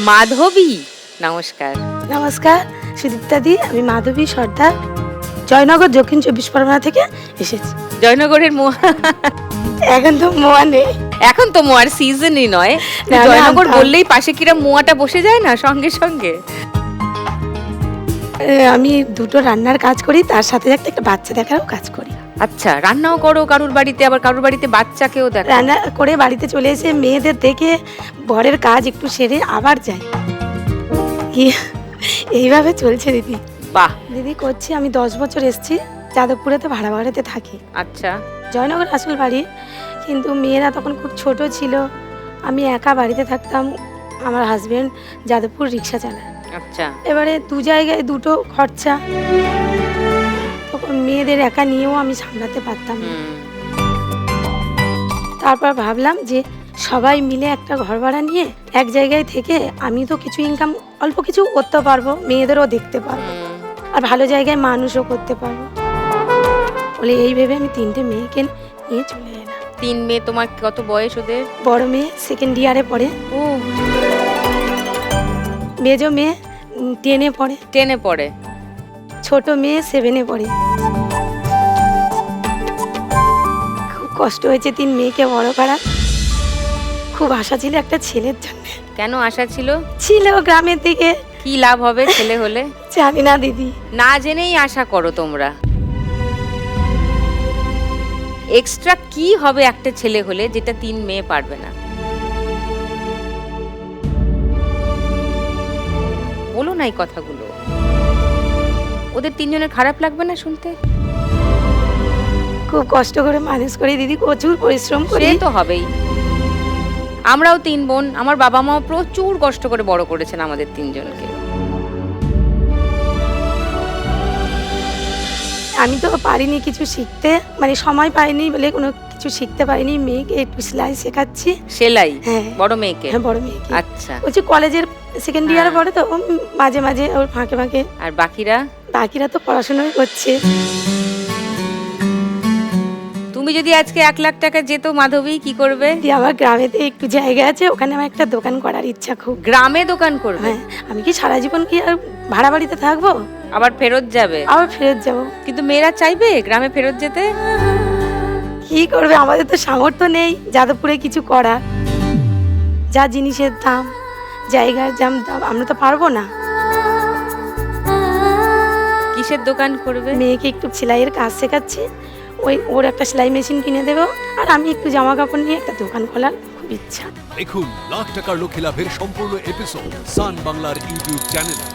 মাধবী, নমস্কার। নমস্কার সুদীপ্তা দি, আমি মাধবী সর্দার, জয়নগর দক্ষিণ 24 পরগনা থেকে এসেছি। জয়নগরের মোয়া। এখন তো মোয়া নেই, এখন তো মোয়ার সিজনই নয়। না, জয়নগর না, বললেই পাশে কিরা মোয়াটা বসে যায় না সঙ্গে সঙ্গে। আমি দুটো রান্নার কাজ করি, তার সাথে একটা বাচ্চা দেখারও কাজ করি। আচ্ছা, রান্নাও করো কারুর বাড়িতে, আবার কারুর বাড়িতে বাচ্চাকেও দেখো। রান্না করে বাড়িতে চলে এসে মেয়েদের দেখে বরের কাজ একটু সেরে আবার যাই। এইভাবে চলছে দিদি। বাহ, দিদি করছি, আমি 10 বছর এসেছি, যাদবপুরেতে ভাড়া বাড়িতে থাকি। আচ্ছা। জয়নগর আসল বাড়ি, কিন্তু মেয়েরা তখন খুব ছোট ছিল, আমি একা বাড়িতে থাকতাম, আমার হাজবেন্ড যাদবপুর রিক্সা চালায়। আচ্ছা। এবারে দু জায়গায় দুটো খরচা, তখন মেয়েদের একা নিয়েও আমি সামলাতে পারতাম না। তারপর ভাবলাম যে সবাই মিলে একটা ঘর ভাড়া নিয়ে এক জায়গায় থেকে আমি তো কিছু ইনকাম অল্প কিছু করতে পারবো, মেয়েদেরও দেখতে পারবো, আর ভালো জায়গায় মানুষও করতে পারবো বলে এই ভেবে আমি 3টে মেয়েকে নিয়ে চলে এলাম। 3 মেয়ে। তোমার কত বয়স ওদের? বড় মেয়ে 2nd ইয়ারে পড়ে, ও, মেজো মেয়ে 10-এ পড়ে, 10-এ পড়ে, ছোট মেয়ে 7-এ পড়ে। খুব কষ্ট হয়েছে 3 মেয়েকে বড় করা। খুব আশা ছিল একটা ছেলের জন্য। কেন আশা ছিল? ছিল গ্রামের দিকে। কি লাভ হবে ছেলে হলে? জানি না দিদি, না জেনেই আশা করো তোমরা। এক্সট্রা কি হবে একটা ছেলে হলে যেটা 3 মেয়ে পারবে না? বলো না এই কথাগুলো, ওদের 3 জনের খারাপ লাগবে না শুনতে? খুব কষ্ট করে মানুষ করি দিদি, প্রচুর পরিশ্রম করি। সে তো হবেই। আমরাও 3 বোন, আমার বাবা মাও প্রচুর কষ্ট করে বড় করেছেন আমাদের 3 জনকে। আমি তো পারিনি কিছু শিখতে, মানে সময় পাইনি বলে কোনো কিছু শিখতে পারিনি। মেয়েকে একটু সেলাই শেখাচ্ছি। সেলাই? হ্যাঁ। বড় মেয়েকে? হ্যাঁ, বড় মেয়েকে। আচ্ছা। ওই যে কলেজের 2nd ইয়ারে পড়ে, তো মাঝে মাঝে ওর ফাঁকে ফাঁকে। আর বাকিরা? বাকিরা তো পড়াশোনাই করছে। তুমি যদি আজকে 1 লাখ টাকা যেত মাধবী, কি করবে? আমার গ্রামেতে একটু জায়গা আছে, ওখানে আমার একটা দোকান করার ইচ্ছা খুব। গ্রামে দোকান করবে? হ্যাঁ, আমি কি সারা জীবন কি আর ভাড়া বাড়িতে থাকবো? আবার ফেরত যাবে? আবার ফেরত যাবো। কিন্তু মেয়েরা চাইবে গ্রামে ফেরত যেতে? কি করবে, আমাদের তো সামর্থ্য নেই যাদবপুরে কিছু করার। যা জিনিসের দাম, জায়গার দাম, আমরা তো পারবো না। কিসের দোকান করবে? মেয়েকে একটু সেলাইয়ের কাজ শেখাচ্ছি, ওর একটা সেলাই মেশিন কিনে দেবো, আর আমি একটু জামা কাপড় নিয়ে একটা দোকান খোলার খুব ইচ্ছা। দেখুন লাখ টাকার লক্ষ্যে লাভের সম্পূর্ণ এপিসোড সান বাংলার ইউটিউব চ্যানেলে।